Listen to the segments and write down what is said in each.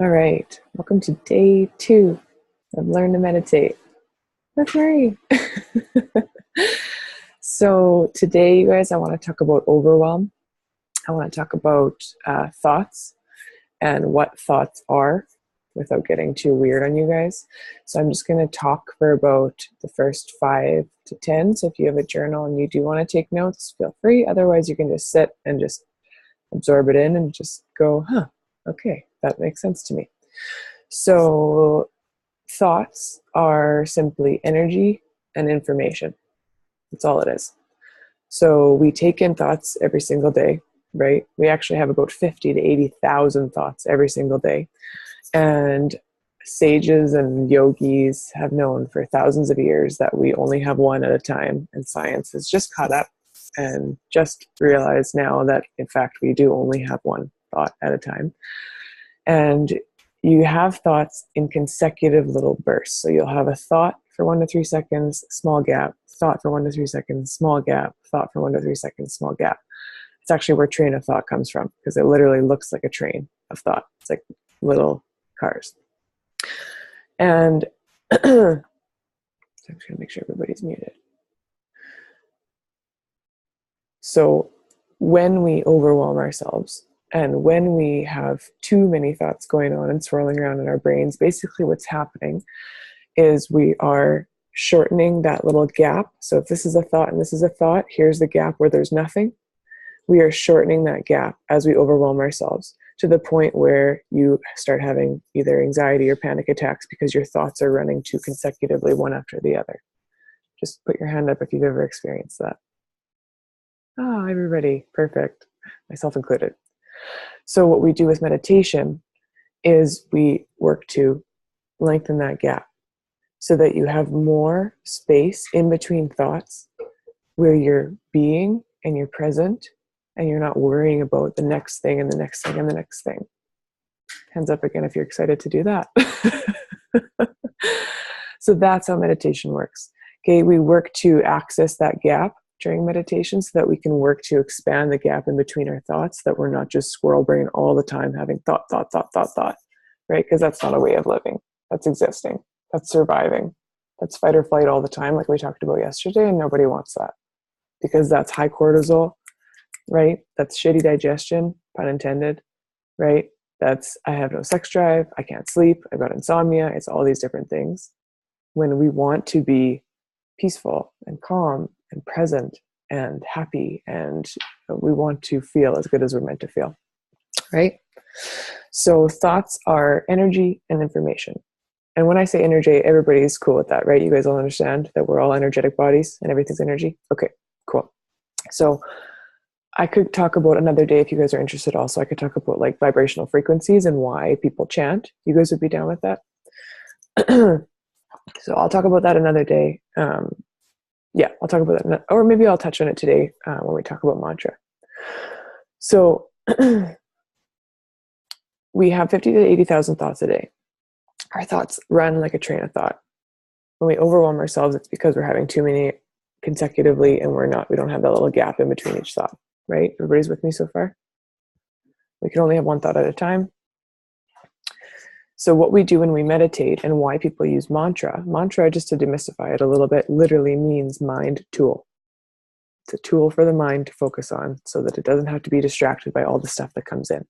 All right, welcome to day 2 of Learn to Meditate. That's Marie. So today, you guys, I want to talk about overwhelm. I want to talk about thoughts and what thoughts are without getting too weird on you guys. So I'm just going to talk for about the first 5 to 10. So if you have a journal and you do want to take notes, feel free. Otherwise, you can just sit and just absorb it in and just go, okay, that makes sense to me. So thoughts are simply energy and information. That's all it is. So we take in thoughts every single day, right? We actually have about 50 to 80,000 thoughts every single day. And sages and yogis have known for thousands of years that we only have one at a time. And science has just caught up and just realized now that, in fact, we do only have one thought at a time. And you have thoughts in consecutive little bursts. So you'll have a thought for 1 to 3 seconds, small gap, thought for 1 to 3 seconds, small gap, thought for 1 to 3 seconds, small gap. It's actually where train of thought comes from, because it literally looks like a train of thought. It's like little cars. And so I'm just going to make sure everybody's muted. So when we overwhelm ourselves, and when we have too many thoughts going on and swirling around in our brains, basically what's happening is we are shortening that little gap. So if this is a thought and this is a thought, here's the gap where there's nothing. We are shortening that gap as we overwhelm ourselves to the point where you start having either anxiety or panic attacks because your thoughts are running too consecutively, one after the other. Just put your hand up if you've ever experienced that. Oh, everybody. Perfect. Myself included. So what we do with meditation is we work to lengthen that gap so that you have more space in between thoughts where you're being and you're present and you're not worrying about the next thing and the next thing and the next thing. Hands up again if you're excited to do that. So that's how meditation works. Okay, we work to access that gap during meditation so that we can work to expand the gap in between our thoughts, that we're not just squirrel brain all the time having thought, right? Because that's not a way of living. That's existing. That's surviving. That's fight or flight all the time, like we talked about yesterday, and nobody wants that because that's high cortisol, right? That's shitty digestion, pun intended, right? That's I have no sex drive, I can't sleep, I've got insomnia, it's all these different things. When we want to be peaceful and calm and present and happy, and we want to feel as good as we're meant to feel, right? So thoughts are energy and information. And when I say energy, everybody's cool with that, right? You guys all understand that we're all energetic bodies and everything's energy? Okay, cool. So I could talk about another day if you guys are interested also. I could talk about like vibrational frequencies and why people chant. You guys would be down with that? So I'll talk about that another day. I'll talk about that, or maybe I'll touch on it today when we talk about mantra. So we have 50 to 80,000 thoughts a day. Our thoughts run like a train of thought. When we overwhelm ourselves, it's because we're having too many consecutively and we don't have that little gap in between each thought, right? Everybody's with me so far? We can only have one thought at a time. So what we do when we meditate and why people use mantra, just to demystify it a little bit, literally means mind tool. It's a tool for the mind to focus on so that it doesn't have to be distracted by all the stuff that comes in.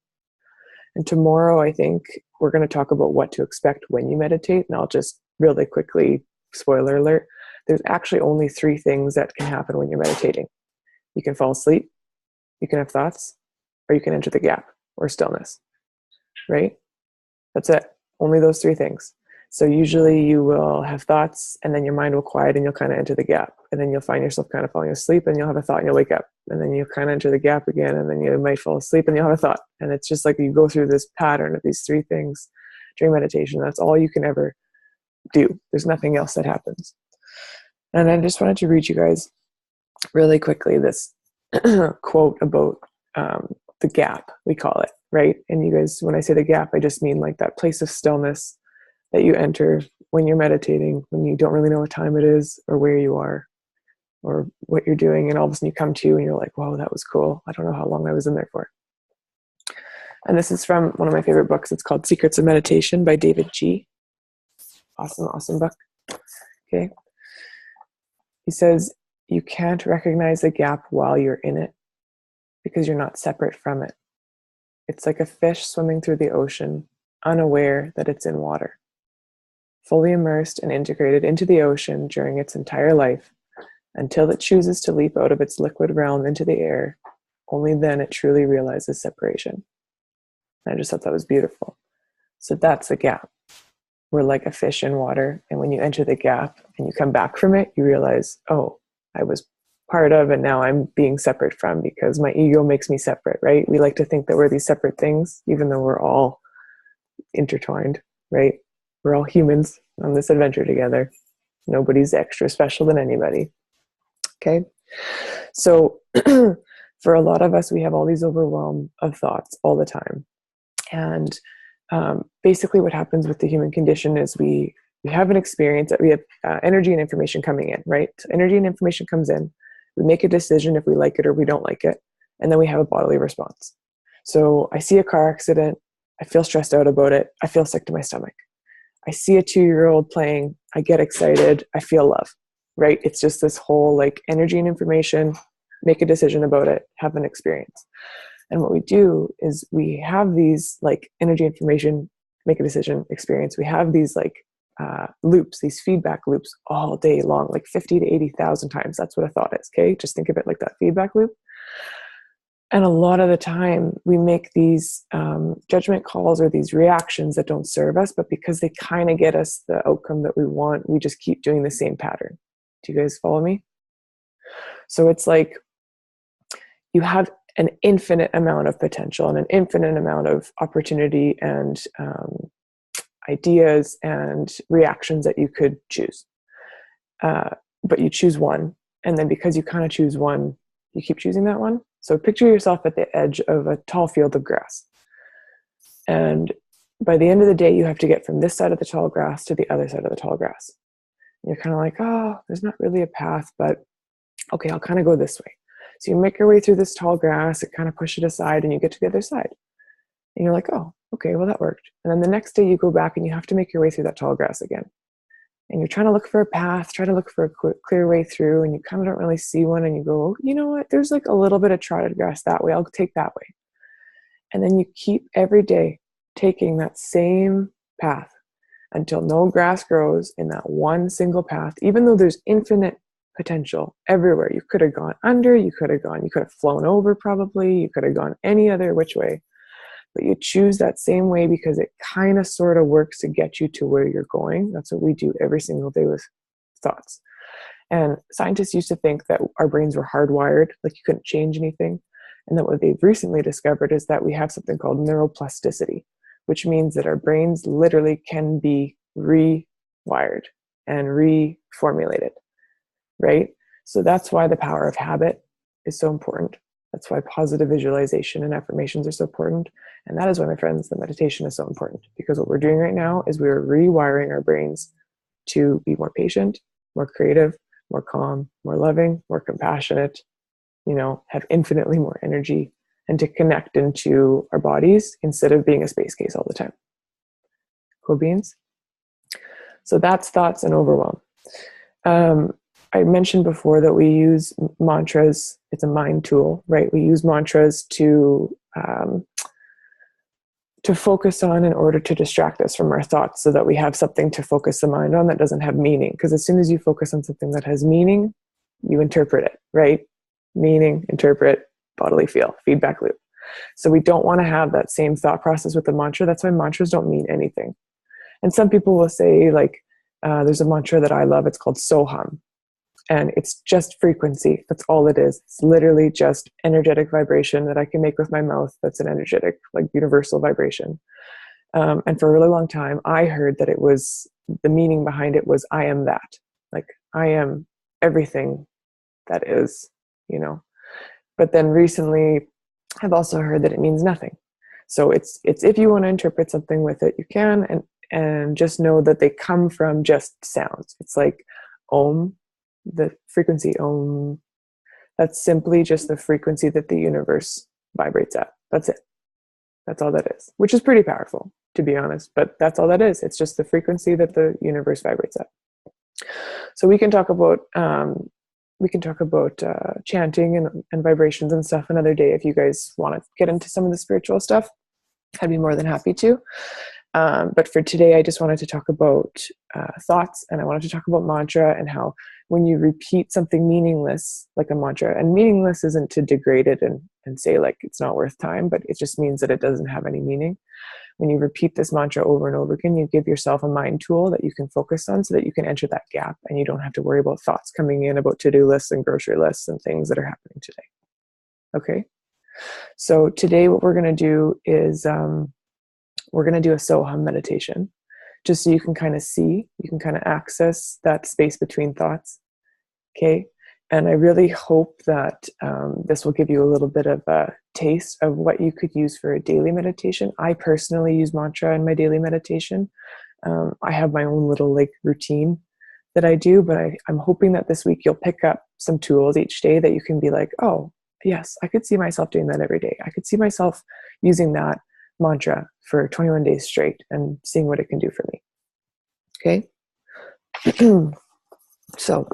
And tomorrow, I think we're going to talk about what to expect when you meditate. And I'll just really quickly, spoiler alert, there's actually only 3 things that can happen when you're meditating. You can fall asleep, you can have thoughts, or you can enter the gap or stillness, right? That's it. Only those 3 things. So usually you will have thoughts and then your mind will quiet and you'll kind of enter the gap. And then you'll find yourself kind of falling asleep and you'll have a thought and you'll wake up. And then you kind of enter the gap again and then you might fall asleep and you'll have a thought. And it's just like you go through this pattern of these 3 things during meditation. That's all you can ever do. There's nothing else that happens. And I just wanted to read you guys really quickly this quote about the gap, we call it, right? And you guys, when I say the gap, I just mean like that place of stillness that you enter when you're meditating, when you don't really know what time it is or where you are or what you're doing. And all of a sudden you come to and you're like, whoa, that was cool. I don't know how long I was in there for. And this is from one of my favorite books. It's called Secrets of Meditation by David G. Awesome, awesome book. Okay. He says, you can't recognize a gap while you're in it because you're not separate from it. It's like a fish swimming through the ocean, unaware that it's in water. Fully immersed and integrated into the ocean during its entire life, until it chooses to leap out of its liquid realm into the air, only then it truly realizes separation. And I just thought that was beautiful. So that's a gap. We're like a fish in water, and when you enter the gap and you come back from it, you realize, oh, I was part of, and now I'm being separate from because my ego makes me separate, right? We like to think that we're these separate things, even though we're all intertwined, right? We're all humans on this adventure together. Nobody's extra special than anybody. Okay. So for a lot of us, we have all these overwhelm of thoughts all the time. And basically what happens with the human condition is we have an experience that we have energy and information coming in, right? So energy and information comes in. We make a decision if we like it or we don't like it. And then we have a bodily response. So I see a car accident. I feel stressed out about it. I feel sick to my stomach. I see a 2-year-old playing. I get excited. I feel love, right? It's just this whole like energy and information, make a decision about it, have an experience. And what we do is we have these like energy, information, make a decision, experience. We have these like loops, these feedback loops all day long, like 50 to 80,000 times. That's what a thought is. Okay. Just think of it like that feedback loop. And a lot of the time we make these judgment calls or these reactions that don't serve us, but because they kind of get us the outcome that we want, we just keep doing the same pattern. Do you guys follow me? So it's like you have an infinite amount of potential and an infinite amount of opportunity and ideas and reactions that you could choose. But you choose one. And then because you kind of choose one, you keep choosing that one. So picture yourself at the edge of a tall field of grass. And by the end of the day, you have to get from this side of the tall grass to the other side of the tall grass. And you're kind of like, oh, there's not really a path, but okay, I'll kind of go this way. So you make your way through this tall grass and kind of push it aside and you get to the other side. And you're like, oh, okay, well that worked. And then the next day you go back and you have to make your way through that tall grass again. And you're trying to look for a path, try to look for a clear way through, and you kind of don't really see one. And you go, oh, you know what? There's like a little bit of trotted grass that way. I'll take that way. And then you keep every day taking that same path until no grass grows in that one single path, even though there's infinite potential everywhere. You could have gone under, you could have flown over probably, you could have gone any other which way. But you choose that same way because it kind of sort of works to get you to where you're going. That's what we do every single day with thoughts. And scientists used to think that our brains were hardwired, like you couldn't change anything. And that what they've recently discovered is that we have something called neuroplasticity, which means that our brains literally can be rewired and reformulated, right? So that's why the power of habit is so important. That's why positive visualization and affirmations are so important. And that is why, my friends, the meditation is so important, because what we're doing right now is we're rewiring our brains to be more patient, more creative, more calm, more loving, more compassionate, have infinitely more energy, and to connect into our bodies instead of being a space case all the time. Cool beans? So that's thoughts and overwhelm. I mentioned before that we use mantras. It's a mind tool, right? We use mantras to focus on in order to distract us from our thoughts so that we have something to focus the mind on that doesn't have meaning. Because as soon as you focus on something that has meaning, you interpret it, right? Meaning, interpret, bodily feel, feedback loop. So we don't want to have that same thought process with the mantra. That's why mantras don't mean anything. And some people will say, like, there's a mantra that I love. It's called Soham. And it's just frequency. That's all it is. It's literally just energetic vibration that I can make with my mouth. That's an energetic, like universal vibration. And for a really long time, I heard that it was, the meaning behind it was, I am that. Like, I am everything that is, But then recently, I've also heard that it means nothing. So it's if you want to interpret something with it, you can, and just know that they come from just sounds. It's like Om. The frequency Om, that's simply just the frequency that the universe vibrates at. That's it. That's all that is, which is pretty powerful, to be honest. But that's all that is. It's just the frequency that the universe vibrates at. So we can talk about chanting and vibrations and stuff another day if you guys want to get into some of the spiritual stuff. I'd be more than happy to. But for today, I just wanted to talk about thoughts, and I wanted to talk about mantra and how when you repeat something meaningless, like a mantra, and meaningless isn't to degrade it and say like it's not worth time, but it just means that it doesn't have any meaning. When you repeat this mantra over and over again, you give yourself a mind tool that you can focus on so that you can enter that gap and you don't have to worry about thoughts coming in about to-do lists and grocery lists and things that are happening today. Okay? So today what we're going to do is we're going to do a Soham meditation, just so you can kind of see, you can kind of access that space between thoughts. Okay? And I really hope that this will give you a little bit of a taste of what you could use for a daily meditation. I personally use mantra in my daily meditation. I have my own little like routine that I do, but I'm hoping that this week you'll pick up some tools each day that you can be like, oh, yes, I could see myself doing that every day. I could see myself using that mantra for 21 days straight and seeing what it can do for me. Okay? So,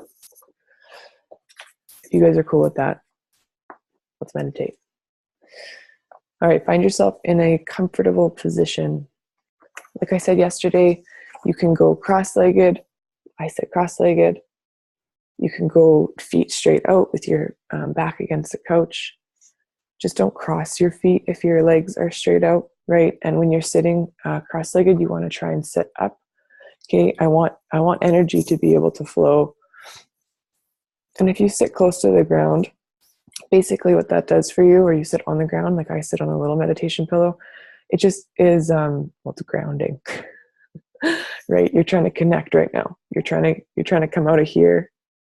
if you guys are cool with that, let's meditate. All right, find yourself in a comfortable position. Like I said yesterday, you can go cross-legged. I said cross-legged. You can go feet straight out with your back against the couch. Just don't cross your feet if your legs are straight out, right? And when you're sitting cross-legged, you want to try and sit up. Okay, I want energy to be able to flow. And if you sit close to the ground, basically what that does for you, or you sit on the ground, like I sit on a little meditation pillow, it just is, it's grounding, right? You're trying to connect right now. You're trying to come out of here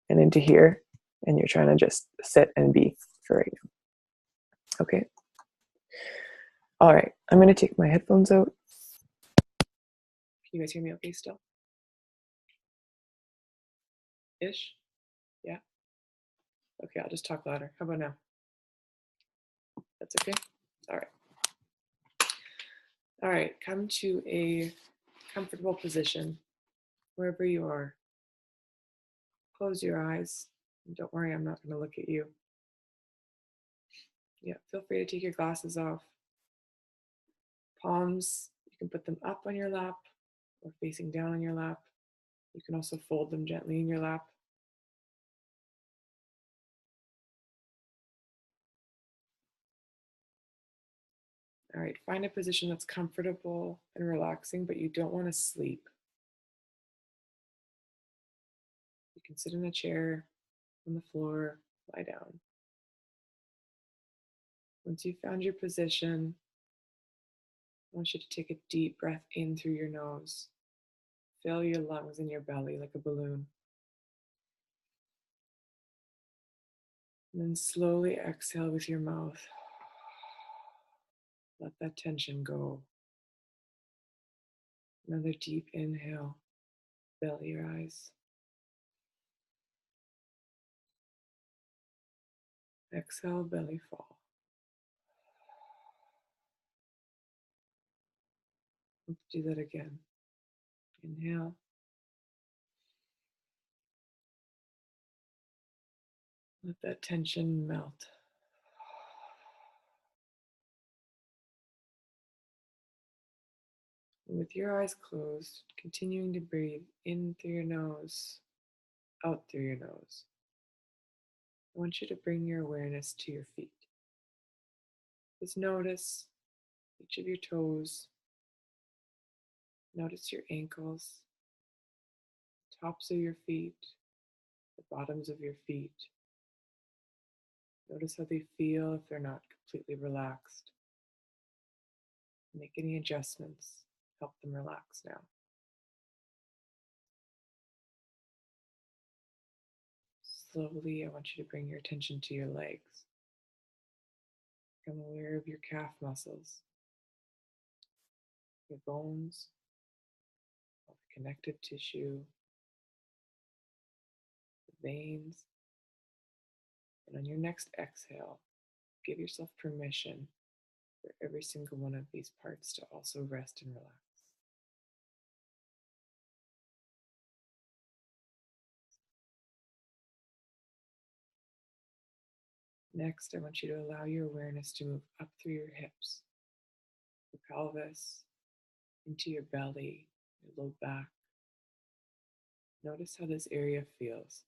and into here, and you're trying to just sit and be for right now. Okay. All right. I'm going to take my headphones out. Can you guys hear me okay still? Ish? Yeah? Okay, I'll just talk louder. How about now? That's okay? All right. All right, come to a comfortable position wherever you are. Close your eyes. Don't worry, I'm not going to look at you. Yeah, feel free to take your glasses off. Palms, you can put them up on your lap or facing down on your lap. You can also fold them gently in your lap. All right, find a position that's comfortable and relaxing, but you don't want to sleep. You can sit in a chair, on the floor, lie down. Once you've found your position, I want you to take a deep breath in through your nose. Fill your lungs in your belly like a balloon. And then slowly exhale with your mouth. Let that tension go. Another deep inhale. Belly your eyes. Exhale, belly fall. Let's do that again. Inhale. Let that tension melt. And with your eyes closed, continuing to breathe in through your nose, out through your nose. I want you to bring your awareness to your feet. Just notice each of your toes. Notice your ankles, tops of your feet, the bottoms of your feet. Notice how they feel if they're not completely relaxed. Make any adjustments. Help them relax now. Slowly, I want you to bring your attention to your legs. Become aware of your calf muscles, your bones, all the connective tissue, the veins. And on your next exhale, give yourself permission for every single one of these parts to also rest and relax. Next, I want you to allow your awareness to move up through your hips, your pelvis, into your belly, your low back. Notice how this area feels.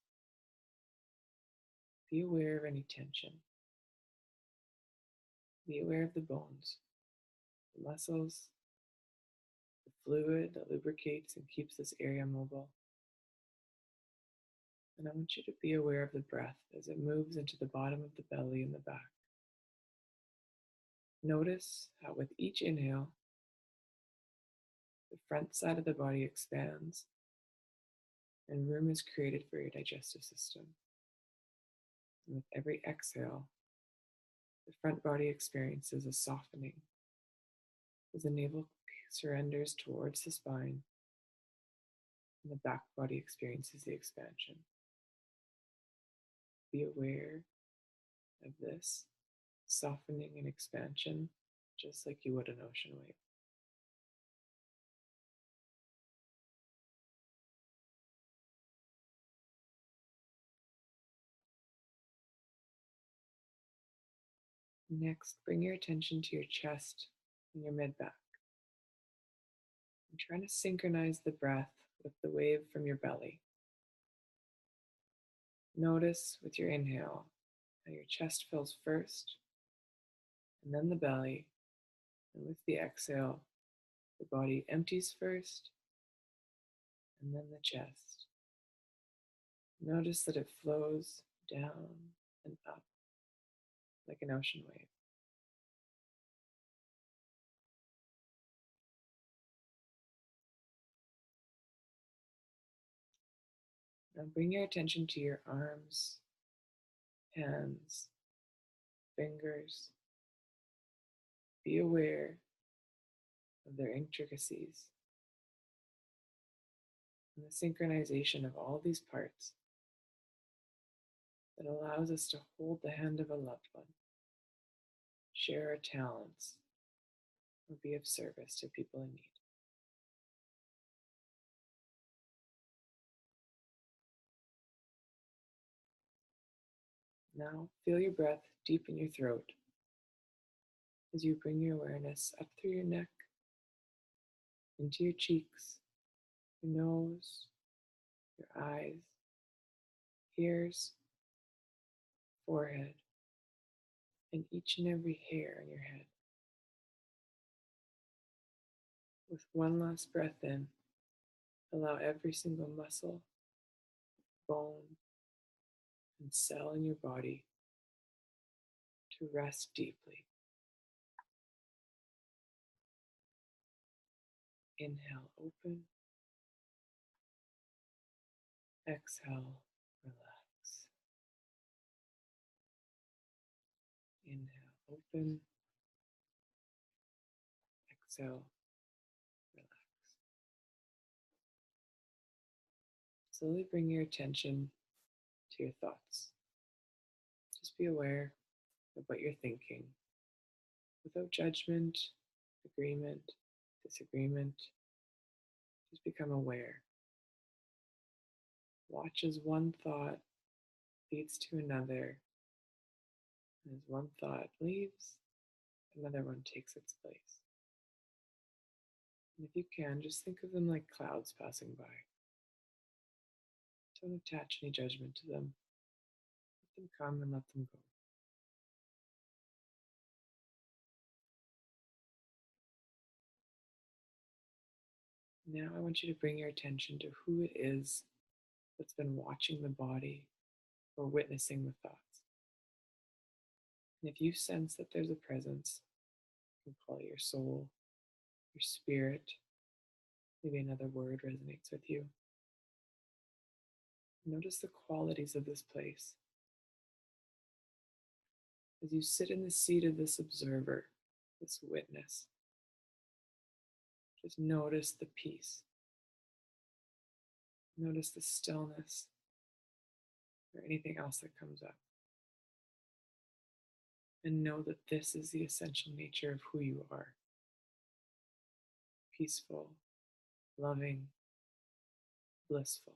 Be aware of any tension. Be aware of the bones, the muscles, the fluid that lubricates and keeps this area mobile. And I want you to be aware of the breath as it moves into the bottom of the belly and the back. Notice how with each inhale, the front side of the body expands and room is created for your digestive system. And with every exhale, the front body experiences a softening as the navel surrenders towards the spine and the back body experiences the expansion. Be aware of this softening and expansion just like you would an ocean wave. Next, bring your attention to your chest and your mid-back. I'm trying to synchronize the breath with the wave from your belly. Notice with your inhale how your chest fills first, and then the belly, and with the exhale, the body empties first, and then the chest. Notice that it flows down and up like an ocean wave. Now bring your attention to your arms, hands, fingers. Be aware of their intricacies and the synchronization of all these parts that allows us to hold the hand of a loved one, share our talents, or be of service to people in need. Now feel your breath deep in your throat as you bring your awareness up through your neck, into your cheeks, your nose, your eyes, ears, forehead, and each and every hair on your head. With one last breath in, allow every single muscle, bone, and cell in your body to rest deeply. Inhale, open. Exhale, relax. Inhale, open. Exhale, relax. Slowly bring your attention to your thoughts. Just be aware of what you're thinking without judgment, agreement, disagreement. Just become aware. Watch as one thought leads to another. And as one thought leaves, another one takes its place. And if you can, just think of them like clouds passing by. Don't attach any judgment to them. Let them come and let them go. Now I want you to bring your attention to who it is that's been watching the body or witnessing the thoughts. And if you sense that there's a presence, you can call it your soul, your spirit, maybe another word resonates with you. Notice the qualities of this place. As you sit in the seat of this observer, this witness, just notice the peace. Notice the stillness or anything else that comes up. And know that this is the essential nature of who you are: peaceful, loving, blissful.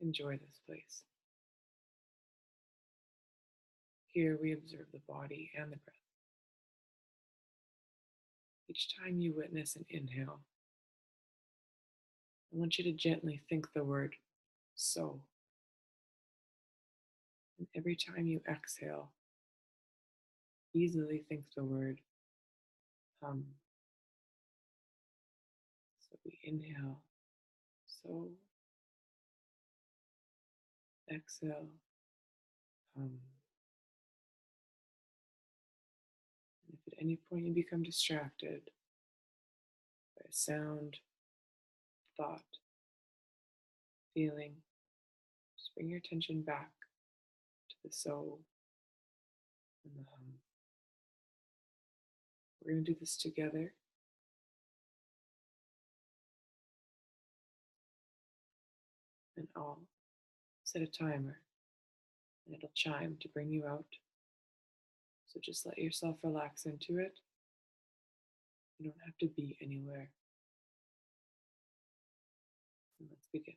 Enjoy this place. Here we observe the body and the breath. Each time you witness an inhale, I want you to gently think the word so. And every time you exhale, easily think the word hum. So we inhale, so, exhale, hum. And if at any point you become distracted by a sound, thought, feeling, just bring your attention back to the so and the hum. We're going to do this together. And I'll set a timer and it'll chime to bring you out. So just let yourself relax into it. You don't have to be anywhere. And let's begin.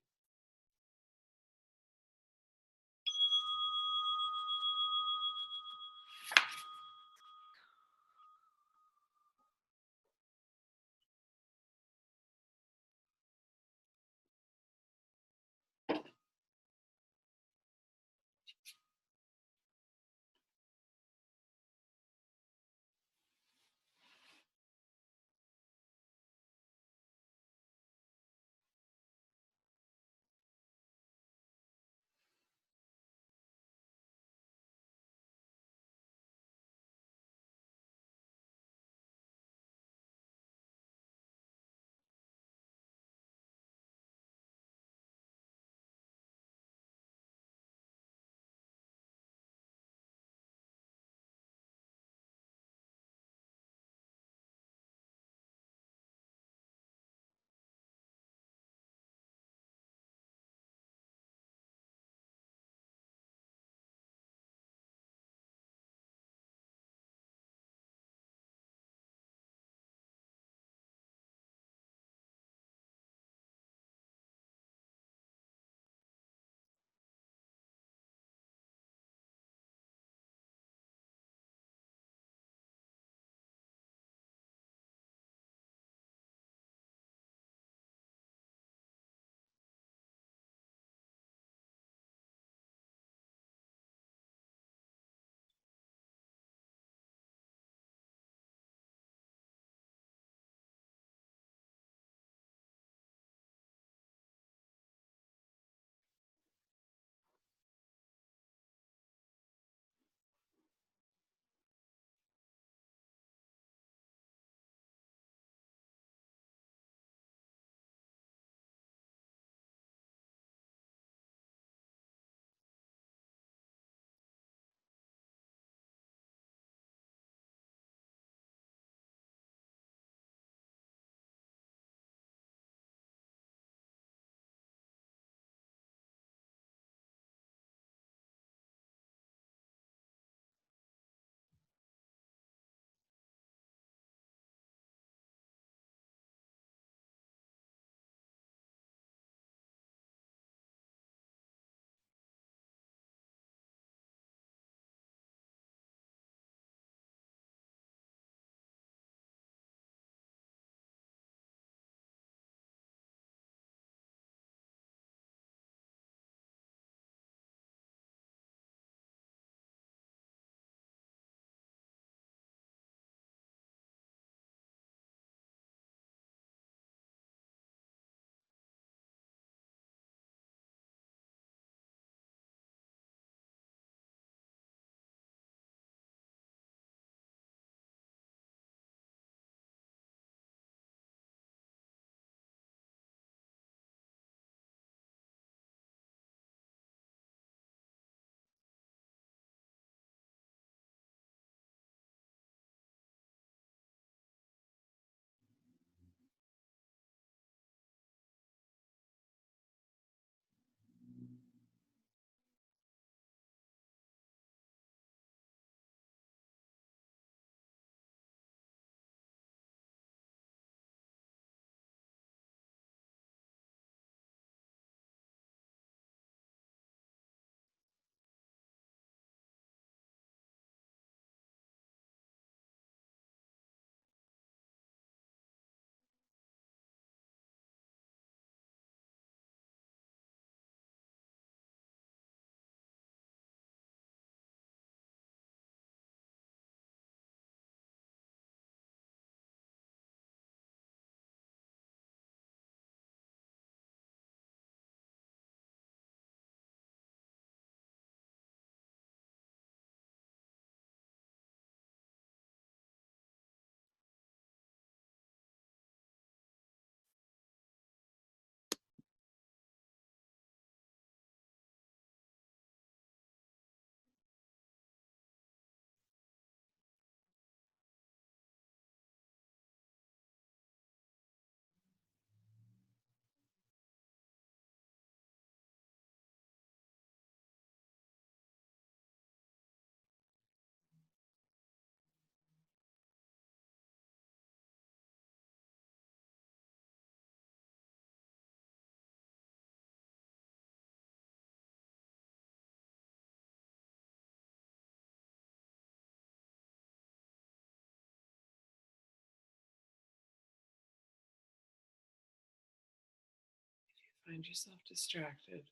find yourself distracted,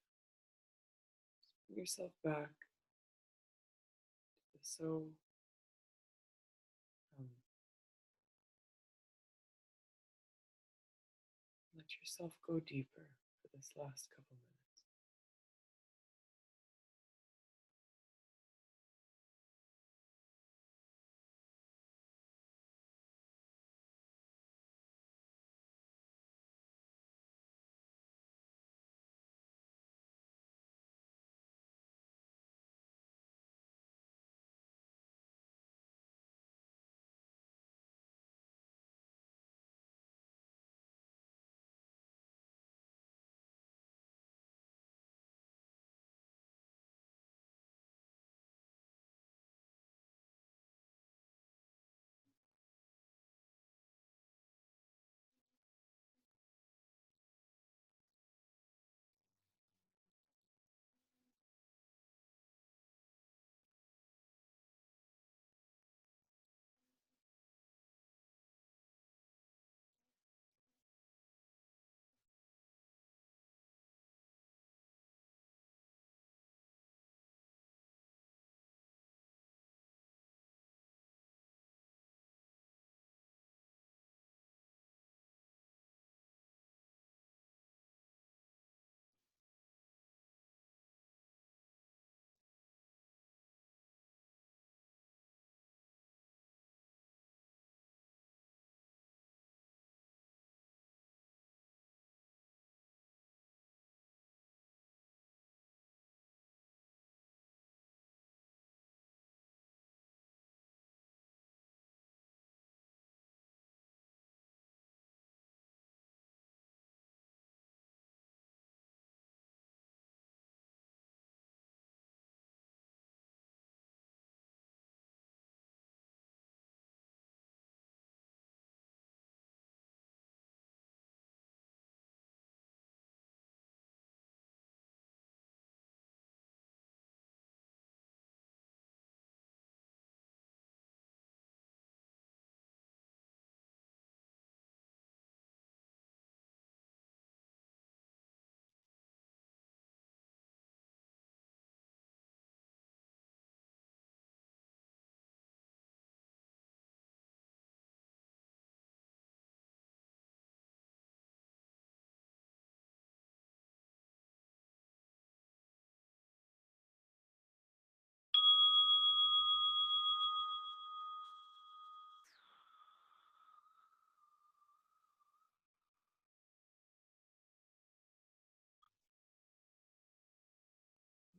bring yourself back. So um, let yourself go deeper for this last couple minutes.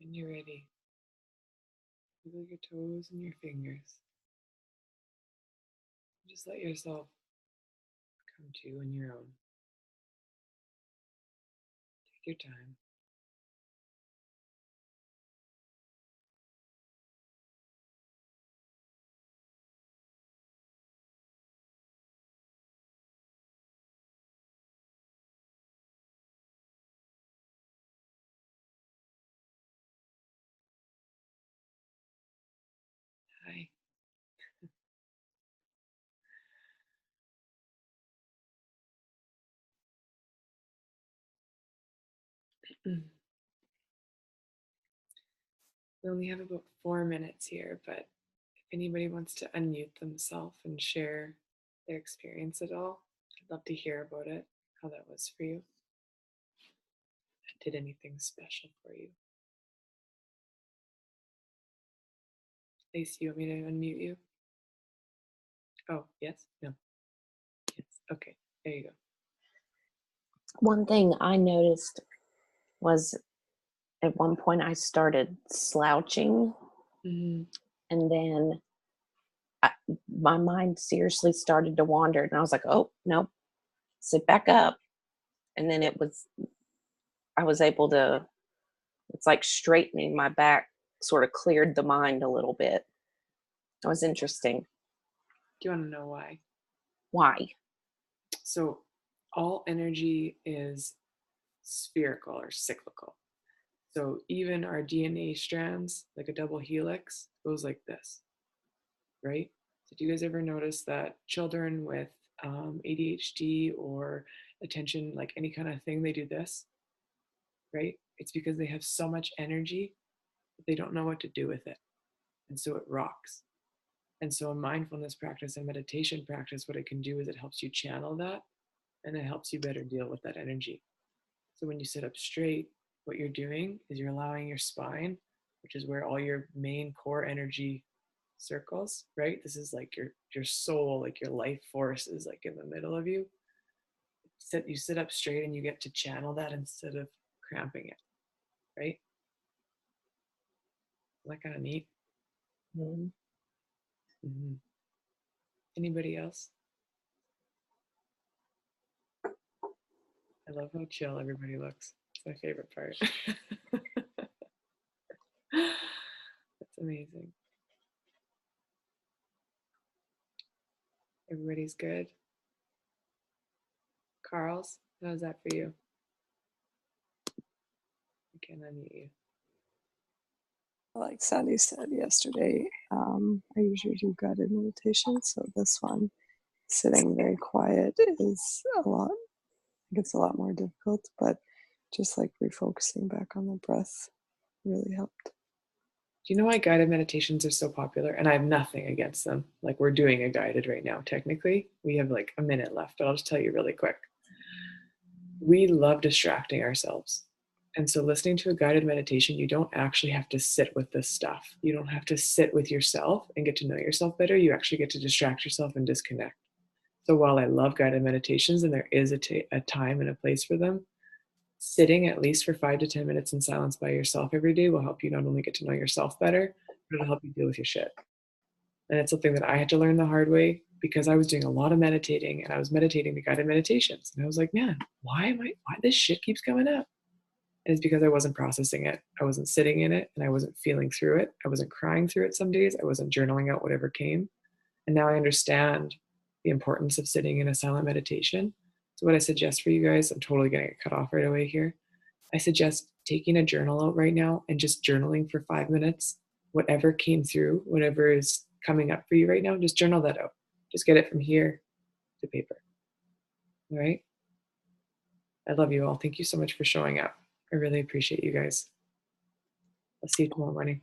When you're ready, wiggle your toes and your fingers. Just let yourself come to on your own. Take your time. Hi. We only have about 4 minutes here, but if anybody wants to unmute themselves and share their experience at all, I'd love to hear about it, how that was for you. Did anything special for you? Lacey, you want me to unmute you? Oh, yes? No. Yes. Okay, there you go. One thing I noticed was at one point I started slouching, and then my mind seriously started to wander, and I was like, oh, nope, sit back up. And then I was able to, it's like straightening my back sort of cleared the mind a little bit. It was interesting. Do you want to know why? Why? So, all energy is spherical or cyclical. So, even our DNA strands, like a double helix, goes like this, right? So, do you guys ever notice that children with ADHD or attention, like any kind of thing, they do this? right? It's because they have so much energy that they don't know what to do with it. And so it rocks. And so a mindfulness practice and meditation practice, what it can do is it helps you channel that, and it helps you better deal with that energy. So when you sit up straight, what you're doing is you're allowing your spine, which is where all your main core energy circles, right? This is like your soul, like your life force is like in the middle of you. You sit up straight and you get to channel that instead of cramping it, right? Isn't that kind of neat? Mhm. Mm-hmm. Anybody else? I love how chill everybody looks. It's my favorite part. That's amazing. Everybody's good. Carl's, how's that for you? I can't unmute you. Like Sandy said yesterday, I usually do guided meditation. So this one, sitting very quiet, is a lot. It gets a lot more difficult, but just like refocusing back on the breath really helped. Do you know why guided meditations are so popular? And I have nothing against them. Like, we're doing a guided right now, technically. We have like a minute left, but I'll just tell you really quick. We love distracting ourselves. And so, listening to a guided meditation, you don't actually have to sit with this stuff. You don't have to sit with yourself and get to know yourself better. You actually get to distract yourself and disconnect. So, while I love guided meditations and there is a time and a place for them, sitting at least for 5 to 10 minutes in silence by yourself every day will help you not only get to know yourself better, but it'll help you deal with your shit. And it's something that I had to learn the hard way because I was doing a lot of meditating and I was meditating the guided meditations. And I was like, man, why this shit keeps coming up? And it's because I wasn't processing it. I wasn't sitting in it and I wasn't feeling through it. I wasn't crying through it some days. I wasn't journaling out whatever came. And now I understand the importance of sitting in a silent meditation. So what I suggest for you guys, I'm totally going to get cut off right away here. I suggest taking a journal out right now and just journaling for 5 minutes. Whatever came through, whatever is coming up for you right now, just journal that out. Just get it from here to paper. All right? I love you all. Thank you so much for showing up. I really appreciate you guys. I'll see you tomorrow morning.